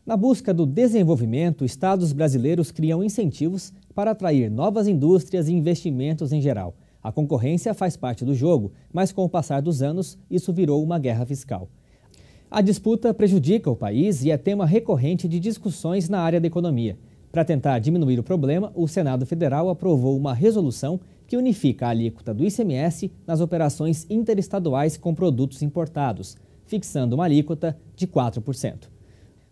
Na busca do desenvolvimento, estados brasileiros criam incentivos para atrair novas indústrias e investimentos em geral. A concorrência faz parte do jogo, mas com o passar dos anos, isso virou uma guerra fiscal. A disputa prejudica o país e é tema recorrente de discussões na área da economia. Para tentar diminuir o problema, o Senado Federal aprovou uma resolução que unifica a alíquota do ICMS nas operações interestaduais com produtos importados, fixando uma alíquota de 4%.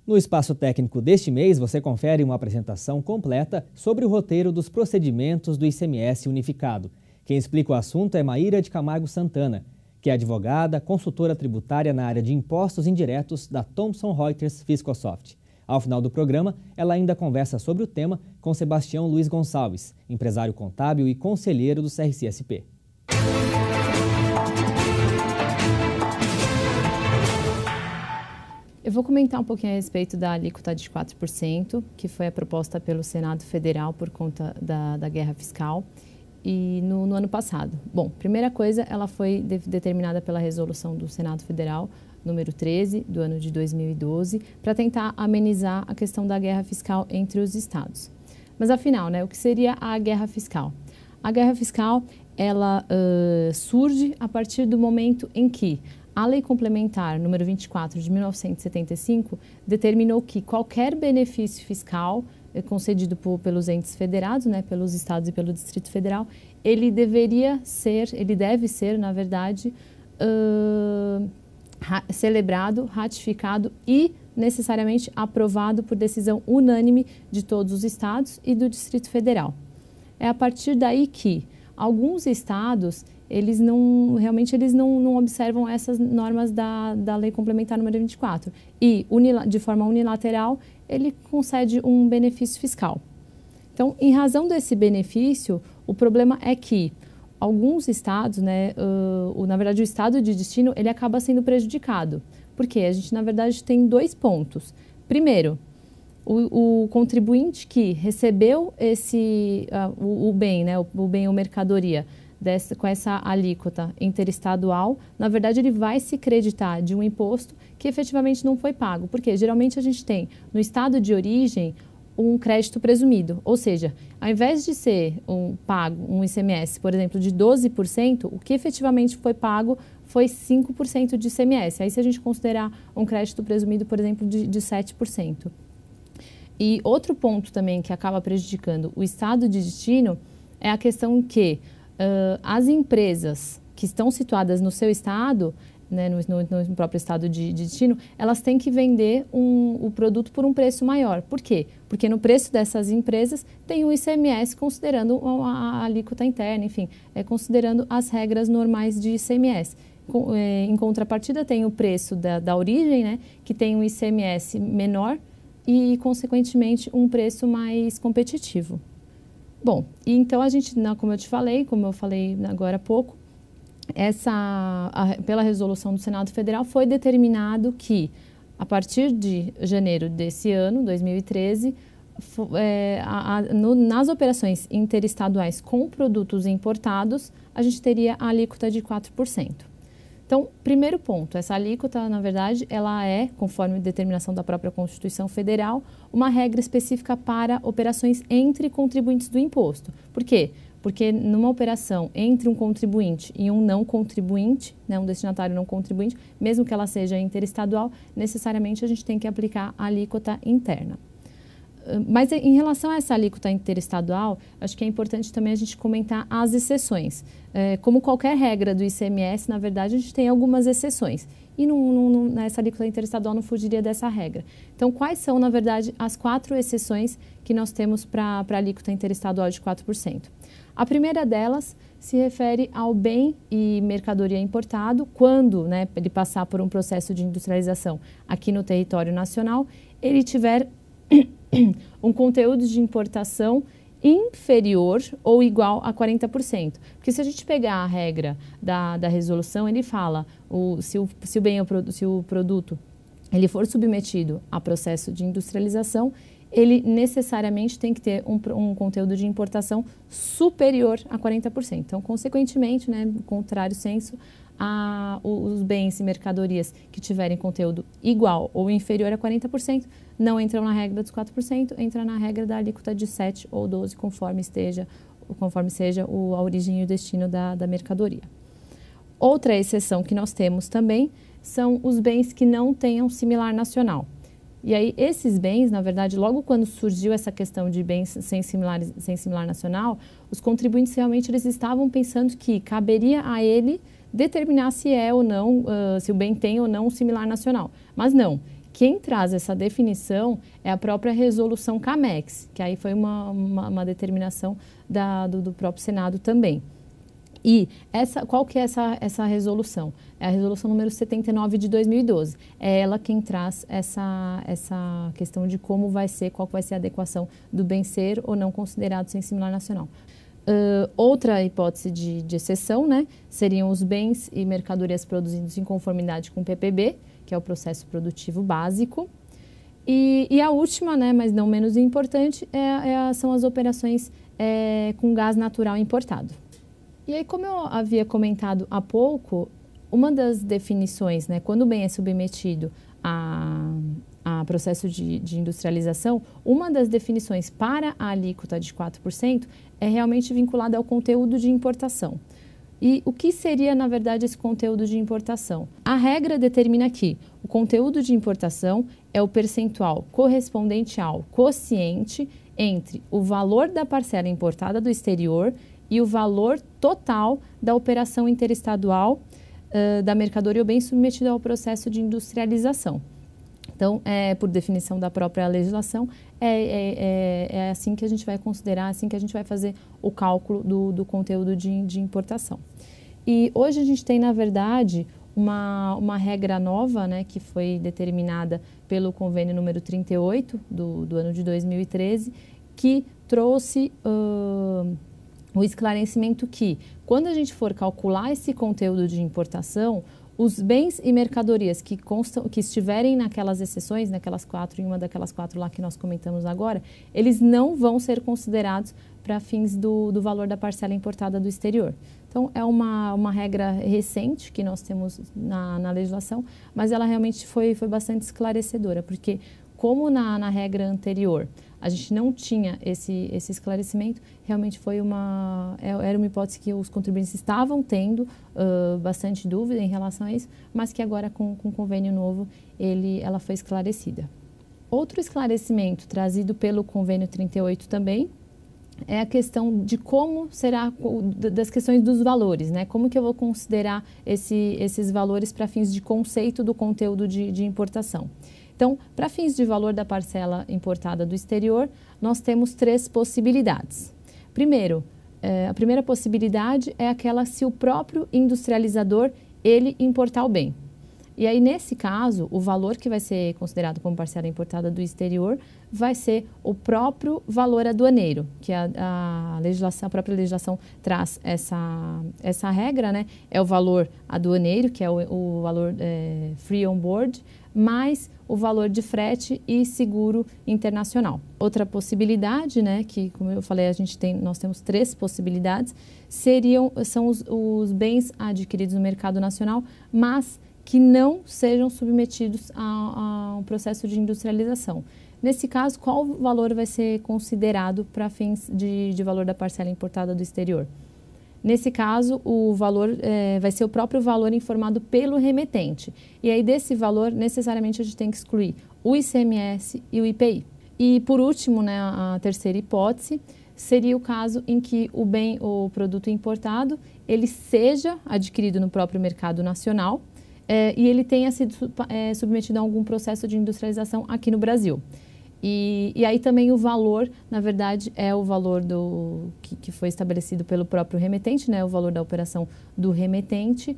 No espaço técnico deste mês, você confere uma apresentação completa sobre o roteiro dos procedimentos do ICMS unificado. Quem explica o assunto é Maíra de Camargo Santana, que é advogada, consultora tributária na área de impostos indiretos da Thomson Reuters Fiscosoft. Ao final do programa, ela ainda conversa sobre o tema com Sebastião Luiz Gonçalves, empresário contábil e conselheiro do CRC-SP. Eu vou comentar um pouquinho a respeito da alíquota de 4%, que foi a proposta pelo Senado Federal por conta da guerra fiscal e no ano passado. Bom, primeira coisa, ela foi determinada pela resolução do Senado Federal, número 13, do ano de 2012, para tentar amenizar a questão da guerra fiscal entre os estados. Mas afinal, o que seria a guerra fiscal? A guerra fiscal, ela surge a partir do momento em que a Lei Complementar número 24 de 1975 determinou que qualquer benefício fiscal concedido pelos entes federados, pelos estados e pelo Distrito Federal, ele deve ser, na verdade, celebrado, ratificado e necessariamente aprovado por decisão unânime de todos os estados e do Distrito Federal. É a partir daí que alguns estados eles não observam essas normas da Lei Complementar número 24 e, de forma unilateral, ele concede um benefício fiscal. Então, em razão desse benefício, o problema é que alguns estados, na verdade, o estado de destino, ele acaba sendo prejudicado. Por quê? A gente, na verdade, tem dois pontos. Primeiro, o contribuinte que recebeu o bem ou mercadoria, com essa alíquota interestadual, na verdade ele vai se creditar de um imposto que efetivamente não foi pago. Porque geralmente a gente tem no estado de origem um crédito presumido, ou seja, ao invés de ser pago um ICMS, por exemplo, de 12%, o que efetivamente foi pago foi 5% de ICMS. Aí se a gente considerar um crédito presumido, por exemplo, de 7%. E outro ponto também que acaba prejudicando o estado de destino é a questão que as empresas que estão situadas no seu estado, no próprio estado de destino, elas têm que vender o produto por um preço maior. Por quê? Porque no preço dessas empresas tem o ICMS considerando a alíquota interna, enfim, considerando as regras normais de ICMS. Em contrapartida, tem o preço da origem, que tem um ICMS menor e, consequentemente, um preço mais competitivo. Bom, então a gente, como eu falei agora há pouco, pela resolução do Senado Federal foi determinado que, a partir de janeiro desse ano, 2013, nas operações interestaduais com produtos importados, a gente teria a alíquota de 4%. Então, primeiro ponto, essa alíquota, na verdade, ela é, conforme determinação da própria Constituição Federal, uma regra específica para operações entre contribuintes do imposto. Por quê? Porque numa operação entre um contribuinte e um não contribuinte, um destinatário não contribuinte, mesmo que ela seja interestadual, necessariamente a gente tem que aplicar a alíquota interna. Mas em relação a essa alíquota interestadual, acho que é importante também a gente comentar as exceções. Como qualquer regra do ICMS, na verdade, a gente tem algumas exceções. E essa alíquota interestadual não fugiria dessa regra. Então, quais são, na verdade, as 4 exceções que nós temos para a alíquota interestadual de 4%? A primeira delas se refere ao bem e mercadoria importado, quando ele passar por um processo de industrialização aqui no território nacional, ele tiver um conteúdo de importação inferior ou igual a 40%. Porque se a gente pegar a regra da resolução, ele fala se o produto ele for submetido a processo de industrialização ele necessariamente tem que ter um conteúdo de importação superior a 40%. Então, consequentemente, né, contrário senso, os bens e mercadorias que tiverem conteúdo igual ou inferior a 40% não entram na regra dos 4%, entra na regra da alíquota de 7 ou 12, conforme seja a origem e o destino da mercadoria. Outra exceção que nós temos também são os bens que não tenham similar nacional. E aí, esses bens, na verdade, logo quando surgiu essa questão de bens sem similar nacional, os contribuintes realmente eles estavam pensando que caberia a ele determinar se é ou não, se o bem tem ou não um similar nacional. Mas não. Quem traz essa definição é a própria resolução CAMEX, que aí foi uma determinação do próprio Senado também. E qual que é essa resolução? É a resolução número 79 de 2012. É ela quem traz essa questão de qual vai ser a adequação do bem ser ou não considerado sem similar nacional. Outra hipótese de exceção, né, seriam os bens e mercadorias produzidos em conformidade com o PPB, que é o processo produtivo básico. E a última, né, mas não menos importante, são as operações com gás natural importado. E aí, como eu havia comentado há pouco, uma das definições, né, quando o bem é submetido a processo de industrialização, uma das definições para a alíquota de 4% é realmente vinculada ao conteúdo de importação. E o que seria, na verdade, esse conteúdo de importação? A regra determina que o conteúdo de importação é o percentual correspondente ao quociente entre o valor da parcela importada do exterior e o valor total da operação interestadual da mercadoria ou bem submetida ao processo de industrialização. Então, por definição da própria legislação, é assim que a gente vai considerar, assim que a gente vai fazer o cálculo do conteúdo de importação. E hoje a gente tem, na verdade, uma regra nova, né, que foi determinada pelo convênio número 38 do ano de 2013, que trouxe o esclarecimento que, quando a gente for calcular esse conteúdo de importação, os bens e mercadorias que estiverem naquelas exceções, naquelas 4, em uma daquelas 4 lá que nós comentamos agora, eles não vão ser considerados para fins do valor da parcela importada do exterior. Então, é uma regra recente que nós temos na legislação, mas ela realmente foi bastante esclarecedora, porque como na regra anterior a gente não tinha esse esclarecimento, realmente era uma hipótese que os contribuintes estavam tendo bastante dúvida em relação a isso, mas que agora com o convênio novo ela foi esclarecida. Outro esclarecimento trazido pelo convênio 38 também é a questão de como será, das questões dos valores, né? Como que eu vou considerar esses valores para fins de conceito do conteúdo de importação. Então, para fins de valor da parcela importada do exterior, nós temos 3 possibilidades. Primeiro, a primeira possibilidade é aquela se o próprio industrializador ele importar o bem. E aí, nesse caso, o valor que vai ser considerado como parcela importada do exterior vai ser o próprio valor aduaneiro, que a própria legislação traz essa regra, né? É o valor aduaneiro, que é o valor free on board, mais o valor de frete e seguro internacional. Outra possibilidade, né, que como eu falei, nós temos 3 possibilidades, são os bens adquiridos no mercado nacional, mas que não sejam submetidos a um processo de industrialização. Nesse caso, qual valor vai ser considerado para fins de valor da parcela importada do exterior? Nesse caso, o valor vai ser o próprio valor informado pelo remetente. E aí, desse valor, necessariamente, a gente tem que excluir o ICMS e o IPI. E, por último, né, a terceira hipótese seria o caso em que o produto importado, ele seja adquirido no próprio mercado nacional e ele tenha sido submetido a algum processo de industrialização aqui no Brasil. E aí também o valor, na verdade, é o valor que foi estabelecido pelo próprio remetente, né, o valor da operação do remetente,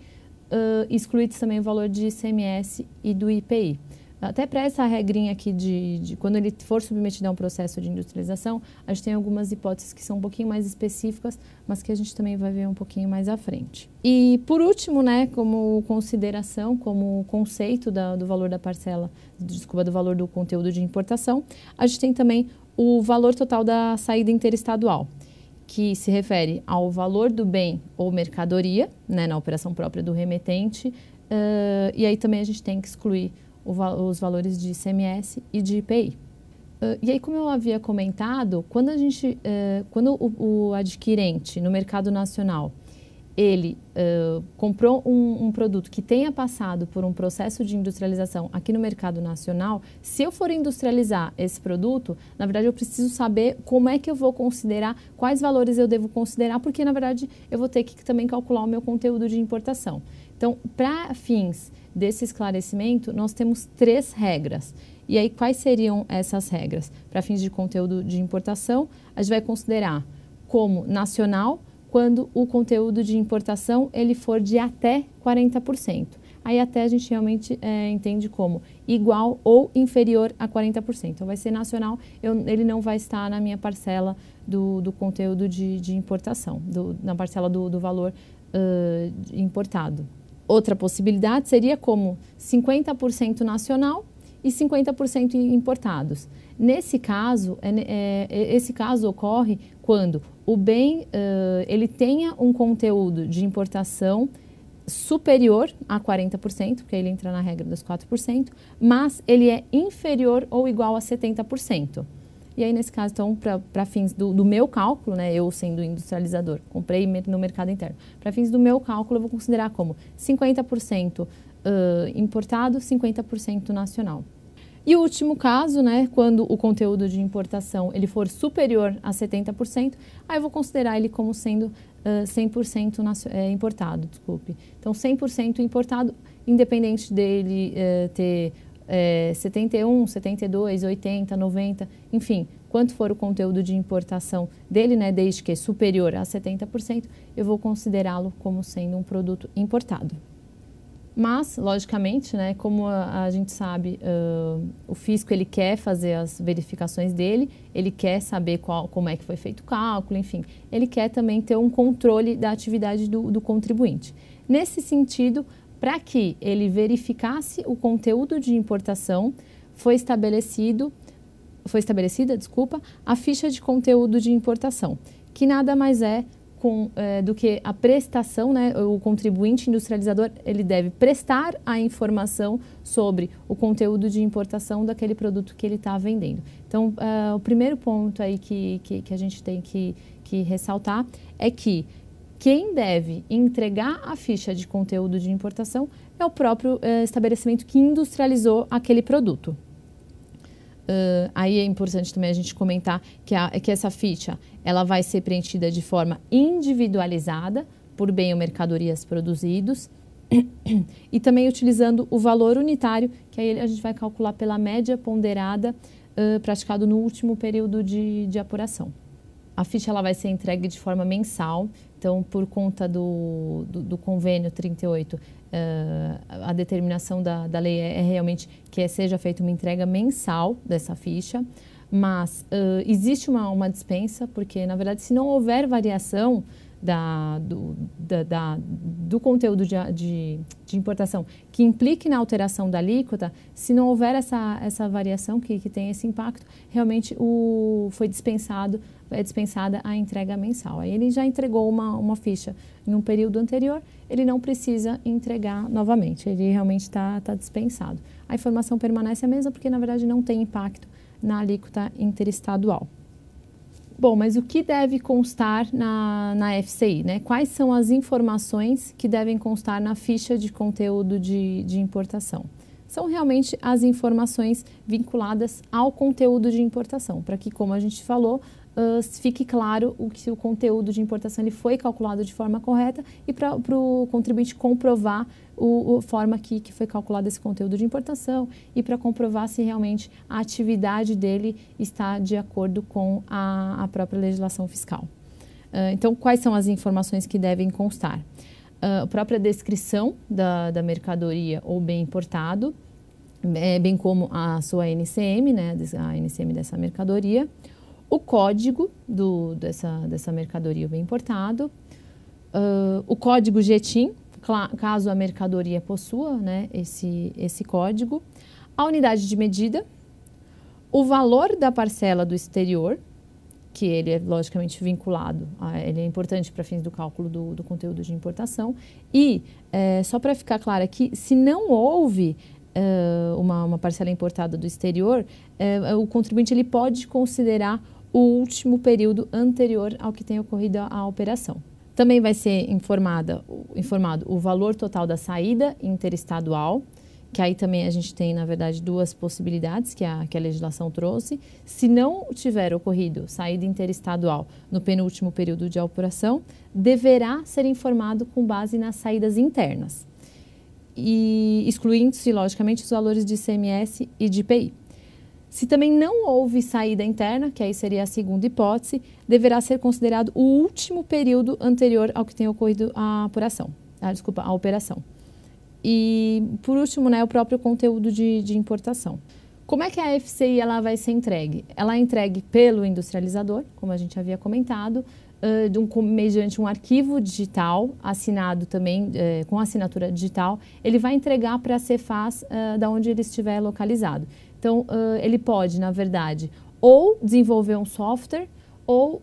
excluídos também o valor de ICMS e do IPI. Até para essa regrinha aqui de quando ele for submetido a um processo de industrialização, a gente tem algumas hipóteses que são um pouquinho mais específicas, mas que a gente também vai ver um pouquinho mais à frente. E por último, né, como consideração, como conceito do valor da parcela, do valor do conteúdo de importação, a gente tem também o valor total da saída interestadual, que se refere ao valor do bem ou mercadoria, né, na operação própria do remetente, e aí também a gente tem que excluir os valores de ICMS e de IPI. E aí, como eu havia comentado, quando o adquirente no mercado nacional, ele comprou um produto que tenha passado por um processo de industrialização aqui no mercado nacional, se eu for industrializar esse produto, na verdade eu preciso saber como é que eu vou considerar, quais valores eu devo considerar, porque na verdade eu vou ter que também calcular o meu conteúdo de importação. Então, para fins desse esclarecimento, nós temos 3 regras. E aí, quais seriam essas regras? Para fins de conteúdo de importação, a gente vai considerar como nacional quando o conteúdo de importação ele for de até 40%. Aí até a gente realmente entende como igual ou inferior a 40%. Então, vai ser nacional, ele não vai estar na minha parcela do conteúdo de importação, na parcela do valor importado. Outra possibilidade seria como 50% nacional e 50% importados. Nesse caso, esse caso ocorre quando o bem ele tenha um conteúdo de importação superior a 40%, porque ele entra na regra dos 4%, mas ele é inferior ou igual a 70%. E aí, nesse caso, então, para fins do meu cálculo, né, eu sendo industrializador, comprei no mercado interno, para fins do meu cálculo, eu vou considerar como 50% importado, 50% nacional. E o último caso, né, quando o conteúdo de importação ele for superior a 70%, aí eu vou considerar ele como sendo 100% importado, desculpe. Então, 100% importado, independente dele ter 71, 72, 80, 90, enfim, quanto for o conteúdo de importação dele, né, desde que superior a 70%, eu vou considerá-lo como sendo um produto importado. Mas, logicamente, né, como a gente sabe, o fisco ele quer fazer as verificações dele, ele quer saber como é que foi feito o cálculo, enfim, ele quer também ter um controle da atividade do contribuinte. Nesse sentido, para que ele verificasse o conteúdo de importação, foi estabelecida, a ficha de conteúdo de importação, que nada mais é do que a prestação, né? O contribuinte industrializador ele deve prestar a informação sobre o conteúdo de importação daquele produto que ele está vendendo. Então, o primeiro ponto aí que a gente tem que ressaltar é que quem deve entregar a ficha de conteúdo de importação é o próprio estabelecimento que industrializou aquele produto. Aí é importante também a gente comentar que essa ficha ela vai ser preenchida de forma individualizada por bem ou mercadorias produzidos e também utilizando o valor unitário, que aí a gente vai calcular pela média ponderada praticado no último período de apuração. A ficha ela vai ser entregue de forma mensal, então por conta do convênio 38, a determinação da lei é realmente que seja feita uma entrega mensal dessa ficha, mas existe uma dispensa, porque na verdade se não houver variação do conteúdo de importação que implique na alteração da alíquota, se não houver essa variação que tem esse impacto, realmente é dispensada a entrega mensal. Aí ele já entregou uma ficha em um período anterior, ele não precisa entregar novamente, ele realmente está dispensado. A informação permanece a mesma porque, na verdade, não tem impacto na alíquota interestadual. Bom, mas o que deve constar na FCI, né? Quais são as informações que devem constar na ficha de conteúdo de importação? São realmente as informações vinculadas ao conteúdo de importação, para que, como a gente falou, fique claro se o conteúdo de importação ele foi calculado de forma correta e para o contribuinte comprovar a forma que foi calculado esse conteúdo de importação e para comprovar se realmente a atividade dele está de acordo com a própria legislação fiscal. Então, quais são as informações que devem constar? A própria descrição da mercadoria ou bem importado, bem como a sua NCM, né, a NCM dessa mercadoria, o código dessa mercadoria bem importado, o código GTIN, caso a mercadoria possua, né, esse código, a unidade de medida, o valor da parcela do exterior, que ele é logicamente vinculado, ele é importante para fins do cálculo do conteúdo de importação. E, só para ficar claro aqui, se não houve uma parcela importada do exterior, o contribuinte ele pode considerar o último período anterior ao que tenha ocorrido a operação. Também vai ser informado o valor total da saída interestadual, que aí também a gente tem, na verdade, duas possibilidades que a legislação trouxe. Se não tiver ocorrido saída interestadual no penúltimo período de apuração, deverá ser informado com base nas saídas internas, e excluindo-se, logicamente, os valores de ICMS e de IPI. Se também não houve saída interna, que aí seria a segunda hipótese, deverá ser considerado o último período anterior ao que tenha ocorrido a apuração, a operação. E, por último, né, o próprio conteúdo de importação. Como é que a FCI ela vai ser entregue? Ela é entregue pelo industrializador, como a gente havia comentado, mediante um arquivo digital, assinado também com assinatura digital. Ele vai entregar para a Cefaz da onde ele estiver localizado. Então, ele pode, na verdade, ou desenvolver um software, ou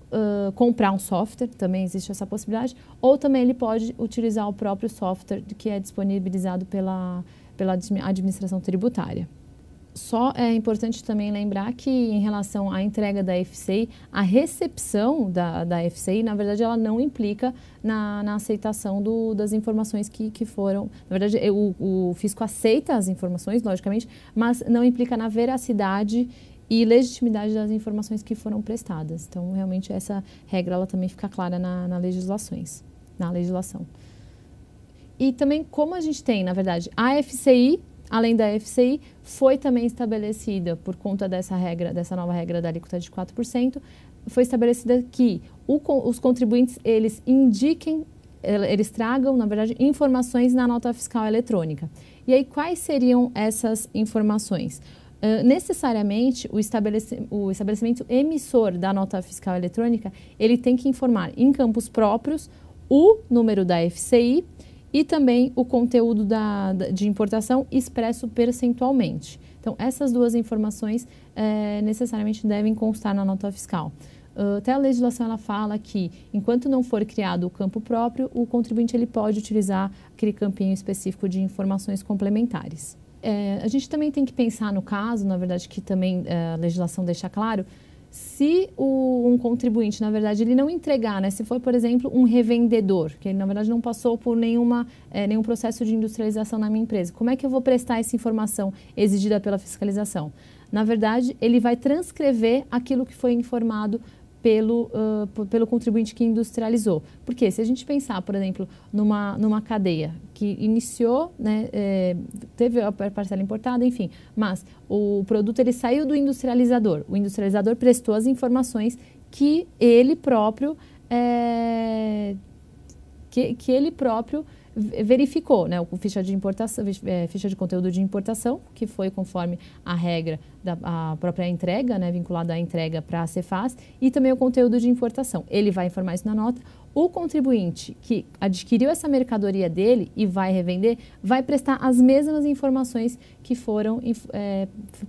comprar um software, também existe essa possibilidade, ou também ele pode utilizar o próprio software que é disponibilizado pela administração tributária. Só é importante também lembrar que, em relação à entrega da FCI, a recepção da FCI, na verdade, ela não implica na aceitação das informações que foram... Na verdade, o fisco aceita as informações, logicamente, mas não implica na veracidade e legitimidade das informações que foram prestadas. Então, realmente, essa regra ela também fica clara na legislação. E também, como a gente tem, na verdade, a FCI, além da FCI, foi também estabelecida, por conta dessa nova regra da alíquota de 4%, foi estabelecida que os contribuintes, eles tragam, na verdade, informações na nota fiscal eletrônica. E aí, quais seriam essas informações? Necessariamente, o estabelecimento emissor da nota fiscal eletrônica, ele tem que informar em campos próprios o número da FCI e também o conteúdo de importação expresso percentualmente. Então, essas duas informações necessariamente devem constar na nota fiscal. Até a legislação ela fala que, enquanto não for criado o campo próprio, o contribuinte ele pode utilizar aquele campinho específico de informações complementares. A gente também tem que pensar no caso, na verdade, que também a legislação deixa claro, se um contribuinte, na verdade, ele não entregar, né, se for, por exemplo, um revendedor, que ele, na verdade, não passou por nenhum processo de industrialização na minha empresa, como é que eu vou prestar essa informação exigida pela fiscalização? Na verdade, ele vai transcrever aquilo que foi informado pelo contribuinte que industrializou. Porque se a gente pensar, por exemplo, numa cadeia que iniciou, né, teve a parcela importada, enfim, mas o produto ele saiu do industrializador. O industrializador prestou as informações que ele próprio verificou, né, o ficha de importação, ficha de conteúdo de importação, que foi conforme a regra da própria entrega, né, vinculada à entrega para a Cefaz, e também o conteúdo de importação. Ele vai informar isso na nota. O contribuinte que adquiriu essa mercadoria dele e vai revender, vai prestar as mesmas informações que foram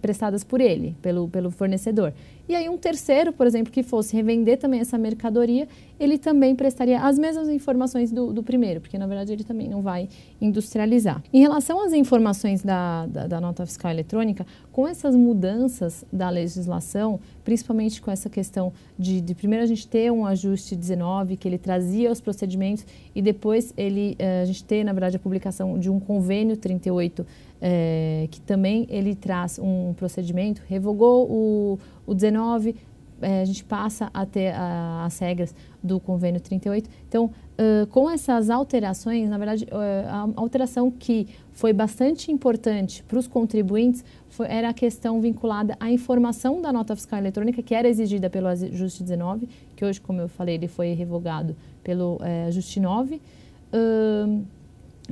prestadas por ele, pelo fornecedor. E aí um terceiro, por exemplo, que fosse revender também essa mercadoria, ele também prestaria as mesmas informações do primeiro, porque na verdade ele também não vai industrializar. Em relação às informações da nota fiscal eletrônica, com essas mudanças da legislação, principalmente com essa questão de primeiro a gente ter um ajuste 19, que ele trazia os procedimentos, e depois a gente ter, na verdade, a publicação de um convênio 38, que também ele traz um procedimento, revogou o 19, a gente passa a ter as regras do convênio 38. Então, com essas alterações, na verdade, a alteração que foi bastante importante para os contribuintes era a questão vinculada à informação da nota fiscal eletrônica, que era exigida pelo ajuste 19, que hoje, como eu falei, ele foi revogado pelo ajuste 9.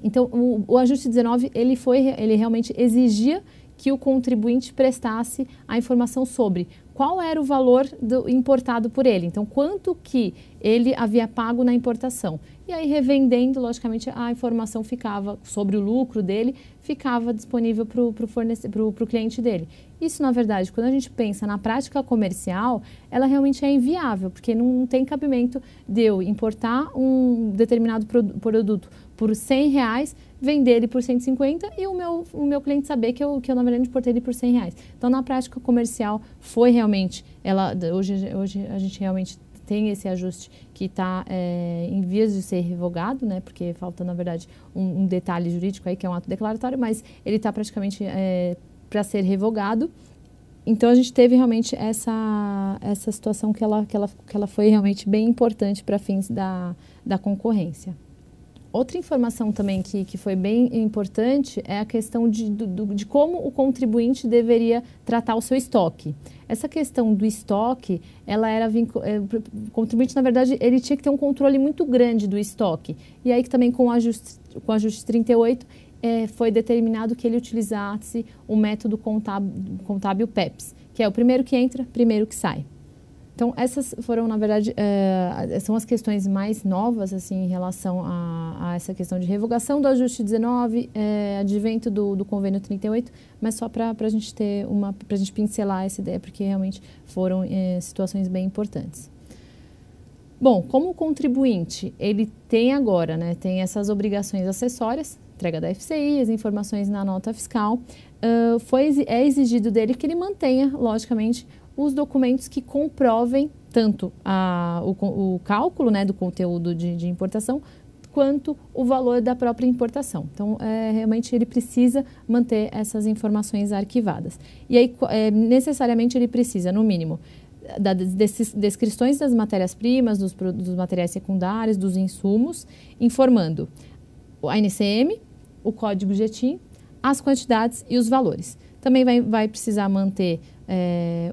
Então, o ajuste 19, ele realmente exigia que o contribuinte prestasse a informação sobre qual era o valor importado por ele. Então, quanto que ele havia pago na importação. E aí, revendendo, logicamente, a informação ficava sobre o lucro dele, ficava disponível para o cliente dele. Isso, na verdade, quando a gente pensa na prática comercial, ela realmente é inviável, porque não tem cabimento de eu importar um determinado produto por R$100, vender ele por 150 e o meu cliente saber que eu na verdade, importei ele por R$100. Então, na prática comercial, foi realmente, hoje a gente realmente tem esse ajuste que está em vias de ser revogado, né? Porque falta, na verdade, um detalhe jurídico aí, que é um ato declaratório, mas ele está praticamente para ser revogado. Então, a gente teve realmente essa situação que ela foi realmente bem importante para fins da concorrência. Outra informação também que foi bem importante é a questão de como o contribuinte deveria tratar o seu estoque. Essa questão do estoque, o contribuinte, na verdade, ele tinha que ter um controle muito grande do estoque. E aí também com o ajuste 38, foi determinado que ele utilizasse o método contábil PEPS, que é o primeiro que entra, primeiro que sai. Então, essas foram, na verdade, são as questões mais novas, assim, em relação a essa questão de revogação do ajuste 19, advento do convênio 38, mas só para a gente ter para a gente pincelar essa ideia, porque realmente foram situações bem importantes. Bom, como o contribuinte, ele tem agora, né, tem essas obrigações acessórias, entrega da FCI, as informações na nota fiscal, é exigido dele que ele mantenha, logicamente, os documentos que comprovem tanto o cálculo, né, do conteúdo de importação, quanto o valor da própria importação. Então, realmente ele precisa manter essas informações arquivadas. E aí, necessariamente, ele precisa, no mínimo, das descrições das matérias-primas, dos materiais secundários, dos insumos, informando a NCM, o código GETIM, as quantidades e os valores. Também vai precisar manter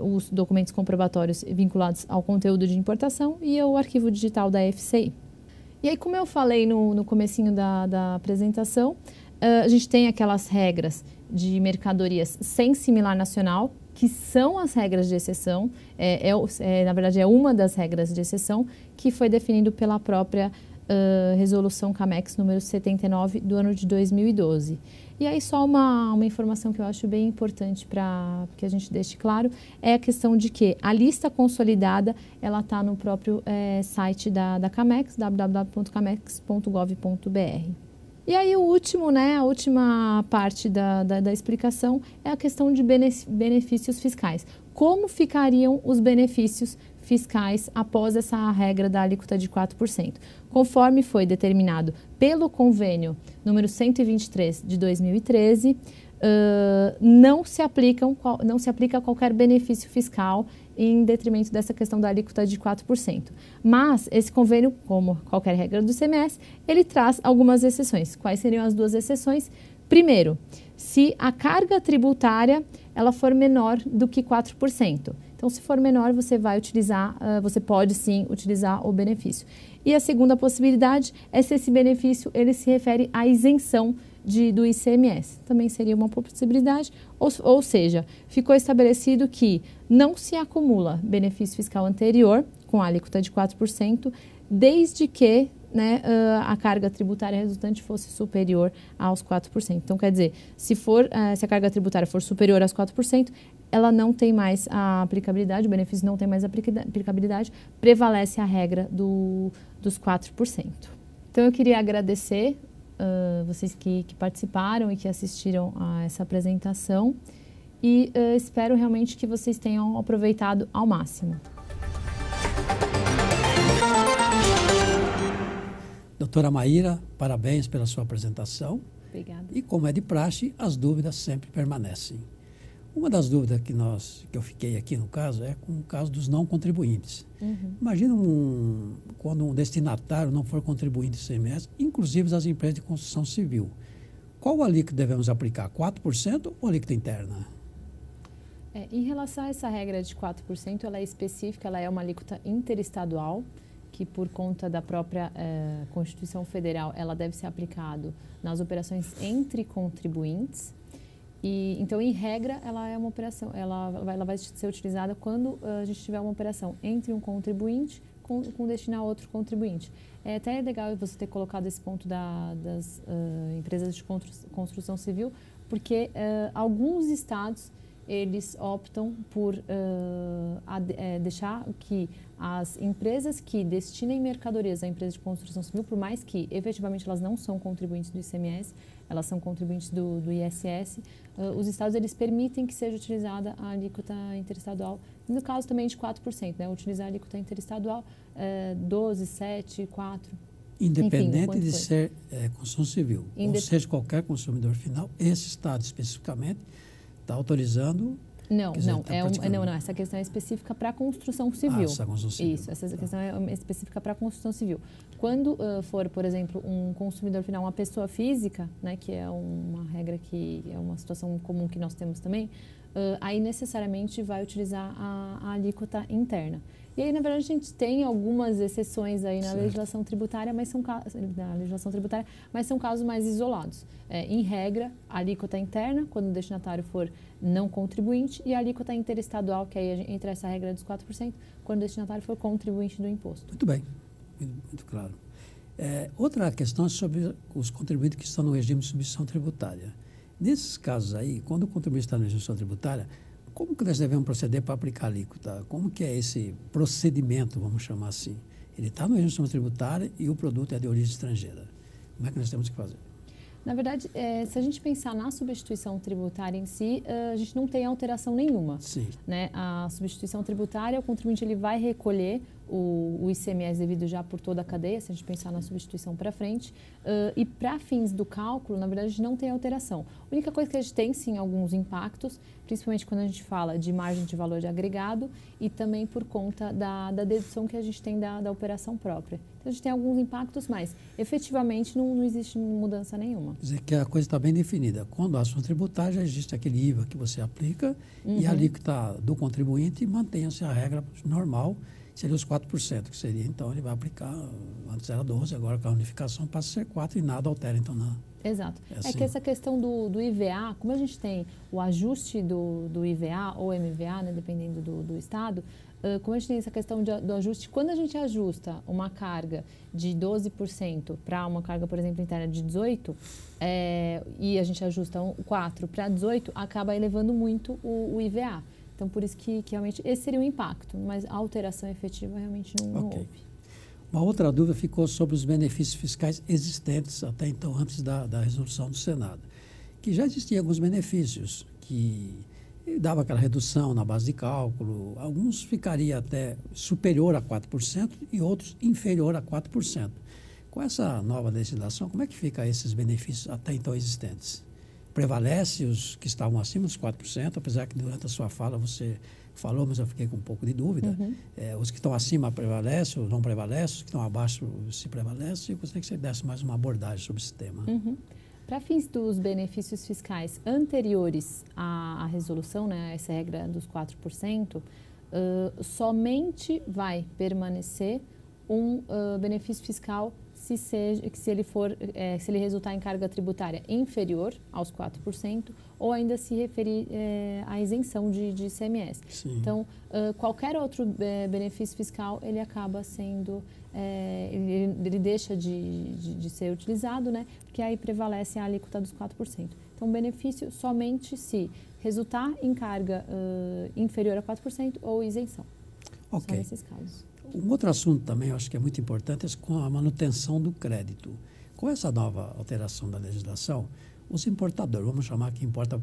os documentos comprobatórios vinculados ao conteúdo de importação e o arquivo digital da FCI. E aí, como eu falei no comecinho da apresentação, a gente tem aquelas regras de mercadorias sem similar nacional, que são as regras de exceção, na verdade é uma das regras de exceção, que foi definido pela própria Resolução CAMEX número 79 do ano de 2012. E aí só uma informação que eu acho bem importante para que a gente deixe claro, é a questão de que a lista consolidada, ela está no próprio site da CAMEX, www.camex.gov.br. E aí a última parte da explicação é a questão de benefícios fiscais. Como ficariam os benefícios fiscais após essa regra da alíquota de 4%? Conforme foi determinado pelo convênio número 123 de 2013, não se aplica qualquer benefício fiscal em detrimento dessa questão da alíquota de 4%. Mas esse convênio, como qualquer regra do ICMS, ele traz algumas exceções. Quais seriam as duas exceções? Primeiro, se a carga tributária ela for menor do que 4%. Então, se for menor, você pode sim utilizar o benefício. E a segunda possibilidade é se esse benefício ele se refere à isenção do ICMS. Também seria uma possibilidade, ou seja, ficou estabelecido que não se acumula benefício fiscal anterior com a alíquota de 4%, desde que a carga tributária resultante fosse superior aos 4%. Então, quer dizer, se a carga tributária for superior aos 4%, ela não tem mais a aplicabilidade, o benefício não tem mais a aplicabilidade, prevalece a regra dos 4%. Então, eu queria agradecer vocês que participaram e que assistiram a essa apresentação e espero realmente que vocês tenham aproveitado ao máximo. Doutora Maíra, parabéns pela sua apresentação. Obrigada. E como é de praxe, as dúvidas sempre permanecem. Uma das dúvidas que eu fiquei aqui no caso é com o caso dos não contribuintes. Uhum. Imagina quando um destinatário não for contribuinte do ICMS, inclusive as empresas de construção civil. Qual alíquota devemos aplicar? 4% ou alíquota interna? Em relação a essa regra de 4%, ela é específica, ela é uma alíquota interestadual, que por conta da própria Constituição Federal, ela deve ser aplicada nas operações entre contribuintes. E, então, em regra, ela é uma operação, ela vai ser utilizada quando a gente tiver uma operação entre um contribuinte com destino a outro contribuinte. É até legal você ter colocado esse ponto das empresas de construção civil, porque alguns estados eles optam por deixar que as empresas que destinem mercadorias à empresa de construção civil, por mais que efetivamente elas não são contribuintes do ICMS, elas são contribuintes do ISS, os estados eles permitem que seja utilizada a alíquota interestadual, no caso também de 4%, né? Utilizar a alíquota interestadual 12, 7, 4%. Independente enfim, de ser construção civil, ou seja, qualquer consumidor final, esse estado especificamente está autorizando... Não, essa questão é específica para a construção civil. Essa construção civil. Isso, essa questão é específica para a construção civil. Quando for, por exemplo, um consumidor final, uma pessoa física, né, que é uma regra que é uma situação comum que nós temos também, aí necessariamente vai utilizar a alíquota interna. E aí, na verdade, a gente tem algumas exceções aí na legislação tributária, mas são casos mais isolados. Em regra, a alíquota interna, quando o destinatário for não contribuinte, e a alíquota interestadual, que aí entra essa regra dos 4%, quando o destinatário for contribuinte do imposto. Muito bem, muito claro. Outra questão é sobre os contribuintes que estão no regime de substituição tributária. Nesses casos aí, quando o contribuinte está na legislação tributária, como que nós devemos proceder para aplicar a alíquota? Como que é esse procedimento, vamos chamar assim? Ele está no regime tributária e o produto é de origem estrangeira. Como é que nós temos que fazer? Na verdade, se a gente pensar na substituição tributária em si, a gente não tem alteração nenhuma. Sim. Né? A substituição tributária, o contribuinte ele vai recolher o ICMS devido já por toda a cadeia, se a gente pensar na substituição para frente. E para fins do cálculo, na verdade, a gente não tem alteração. A única coisa que a gente tem, sim, alguns impactos, principalmente quando a gente fala de margem de valor de agregado e também por conta da dedução que a gente tem da operação própria. Então, a gente tem alguns impactos, mas efetivamente não existe mudança nenhuma. Quer dizer que a coisa está bem definida. Quando a ação tributária, já existe aquele IVA que você aplica e a alíquota do contribuinte mantém-se a regra normal, seria os 4%, que seria, então, ele vai aplicar, antes era 12%, agora com a unificação passa a ser 4% e nada altera, então, não. Exato. Assim. É que essa questão do IVA, como a gente tem o ajuste do IVA ou MVA, né, dependendo do estado, como a gente tem essa questão do ajuste, quando a gente ajusta uma carga de 12% para uma carga, por exemplo, interna de 18%, e a gente ajusta 4% para 18%, acaba elevando muito o IVA. Então, por isso que realmente esse seria o impacto, mas a alteração efetiva realmente não houve. Uma outra dúvida ficou sobre os benefícios fiscais existentes até então, antes da resolução do Senado, que já existiam alguns benefícios que dava aquela redução na base de cálculo, alguns ficaria até superior a 4% e outros inferior a 4%. Com essa nova legislação, como é que fica esses benefícios até então existentes? Prevalece os que estavam acima dos 4%, apesar que durante a sua fala você falou, mas eu fiquei com um pouco de dúvida. Os que estão acima prevalecem ou não prevalecem, os que estão abaixo se prevalecem. Eu gostaria que você desse mais uma abordagem sobre esse tema. Para fins dos benefícios fiscais anteriores à resolução, né, essa regra dos 4%, somente vai permanecer um benefício fiscal se ele resultar em carga tributária inferior aos 4% ou ainda se referir à isenção de ICMS. Sim. Então, qualquer outro benefício fiscal, ele acaba sendo, ele deixa de ser utilizado, né? Porque aí prevalece a alíquota dos 4%. Então, benefício somente se resultar em carga inferior a 4% ou isenção. Ok. São nesses casos. Um outro assunto também, eu acho que é muito importante, é com a manutenção do crédito. Com essa nova alteração da legislação, os importadores, vamos chamar que importa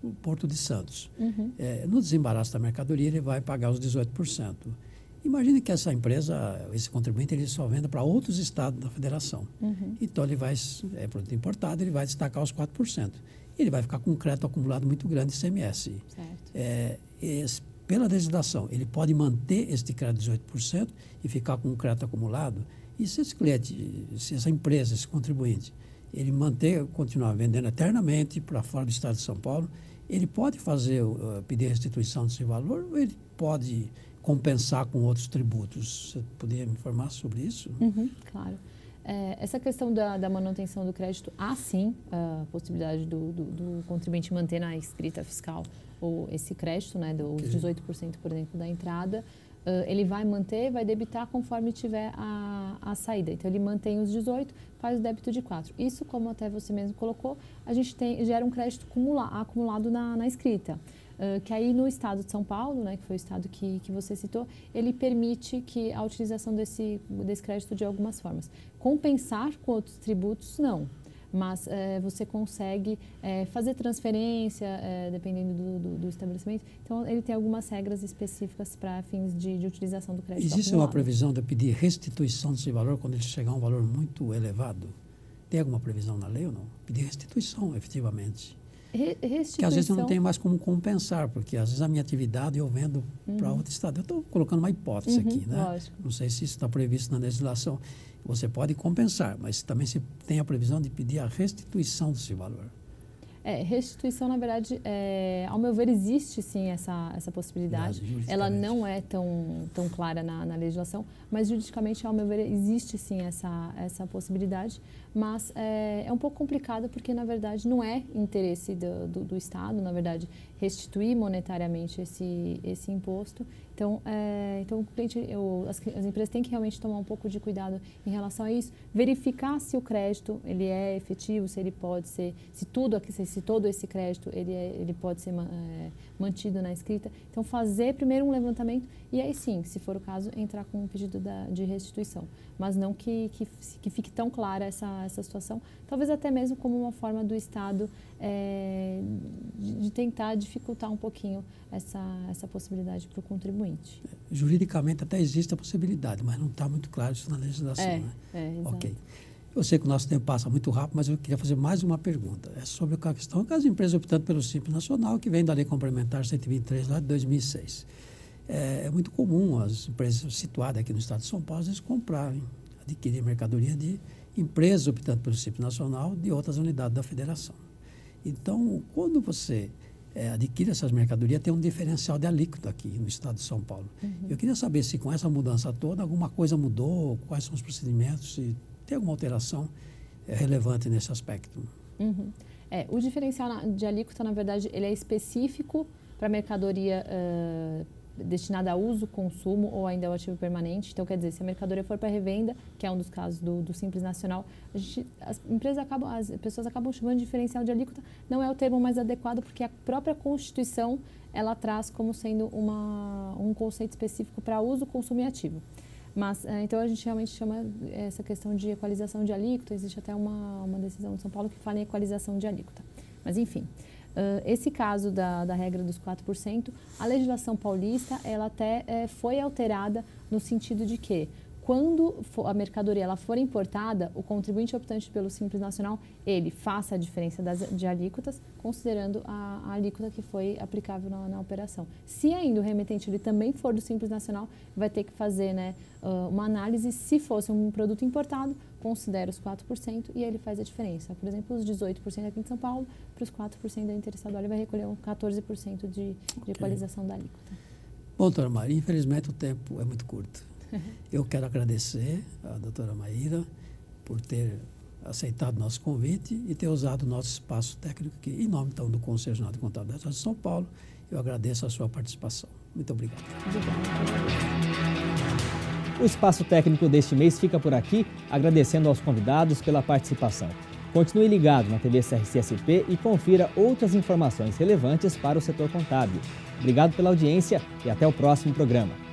o Porto de Santos, no desembaraço da mercadoria ele vai pagar os 18%. Imagine que essa empresa, esse contribuinte, ele só venda para outros estados da federação. Então, ele vai, produto importado, ele vai destacar os 4%. Ele vai ficar com um crédito acumulado muito grande de ICMS. Certo. Pela legislação, ele pode manter este crédito de 18% e ficar com um crédito acumulado. E se esse cliente, se essa empresa, esse contribuinte, ele continuar vendendo eternamente para fora do estado de São Paulo, ele pode pedir restituição desse valor ou ele pode compensar com outros tributos? Você poderia me informar sobre isso? Claro. Essa questão da manutenção do crédito, há sim a possibilidade do contribuinte manter na escrita fiscal esse crédito, né, dos 18%, por exemplo, da entrada. Ele vai manter, vai debitar conforme tiver a saída. Então, ele mantém os 18, faz o débito de 4. Isso, como até você mesmo colocou, a gente gera um crédito acumulado na escrita. Que aí no estado de São Paulo, né, que foi o estado que você citou, ele permite que a utilização desse crédito de algumas formas. Compensar com outros tributos, não. Mas você consegue fazer transferência, dependendo do estabelecimento. Então, ele tem algumas regras específicas para fins de utilização do crédito Existe acumulado. uma previsão de pedir restituição desse valor quando ele chegar a um valor muito elevado? Tem alguma previsão na lei ou não? Pedir restituição, efetivamente. Que às vezes eu não tenho mais como compensar, porque às vezes a minha atividade eu vendo para outro estado. Eu estou colocando uma hipótese aqui, né? Lógico. Não sei se isso está previsto na legislação. Você pode compensar, mas também se tem a previsão de pedir a restituição desse valor. Restituição, na verdade, ao meu ver, existe sim essa possibilidade. Ela não é tão clara na legislação, mas juridicamente, ao meu ver, existe sim essa possibilidade. Mas é um pouco complicado porque, na verdade, não é interesse do Estado, na verdade, restituir monetariamente esse imposto. Então, o cliente, as empresas têm que realmente tomar um pouco de cuidado em relação a isso, verificar se o crédito ele é efetivo, se ele pode ser, se todo esse crédito ele pode ser mantido na escrita. Então, fazer primeiro um levantamento e aí sim, se for o caso, entrar com um pedido de restituição. Mas não que fique tão clara essa situação, talvez até mesmo como uma forma do Estado de tentar dificultar um pouquinho essa possibilidade para o contribuinte. Juridicamente até existe a possibilidade, mas não está muito claro isso na legislação, né? Exato. Ok. Eu sei que o nosso tempo passa muito rápido, mas eu queria fazer mais uma pergunta. É sobre a questão das empresas optando pelo Simples Nacional, que vem da Lei Complementar 123, lá de 2006. É muito comum as empresas situadas aqui no estado de São Paulo, às vezes, adquirir mercadoria de empresas optando pelo Simples Nacional de outras unidades da federação. Então, quando você adquire essas mercadorias, tem um diferencial de alíquota aqui no estado de São Paulo. Eu queria saber se com essa mudança toda, alguma coisa mudou, quais são os procedimentos, se tem alguma alteração relevante nesse aspecto. O diferencial de alíquota, na verdade, ele é específico para mercadoria destinada a uso, consumo ou ainda ao ativo permanente. Então, quer dizer, se a mercadoria for para revenda, que é um dos casos do Simples Nacional, as pessoas acabam chamando de diferencial de alíquota. Não é o termo mais adequado, porque a própria Constituição, ela traz como sendo um conceito específico para uso, consumo e ativo. Mas, então, a gente realmente chama essa questão de equalização de alíquota. Existe até uma decisão de São Paulo que fala em equalização de alíquota. Mas, enfim, esse caso da regra dos 4%, a legislação paulista, ela até foi alterada no sentido de que, quando a mercadoria ela for importada, o contribuinte optante pelo Simples Nacional, ele faça a diferença de alíquotas, considerando a alíquota que foi aplicável na operação. Se ainda o remetente ele também for do Simples Nacional, vai ter que fazer uma análise. Se fosse um produto importado, considera os 4% e ele faz a diferença. Por exemplo, os 18% aqui em São Paulo, para os 4% da interestadual, ele vai recolher 14% de equalização da alíquota. Bom, doutora Maíra, infelizmente o tempo é muito curto. Eu quero agradecer à doutora Maíra por ter aceitado nosso convite e ter usado o nosso espaço técnico aqui. Em nome, então, do Conselho Regional de Contabilidade de São Paulo, eu agradeço a sua participação. Muito obrigado. O espaço técnico deste mês fica por aqui, agradecendo aos convidados pela participação. Continue ligado na TV CRC-SP e confira outras informações relevantes para o setor contábil. Obrigado pela audiência e até o próximo programa.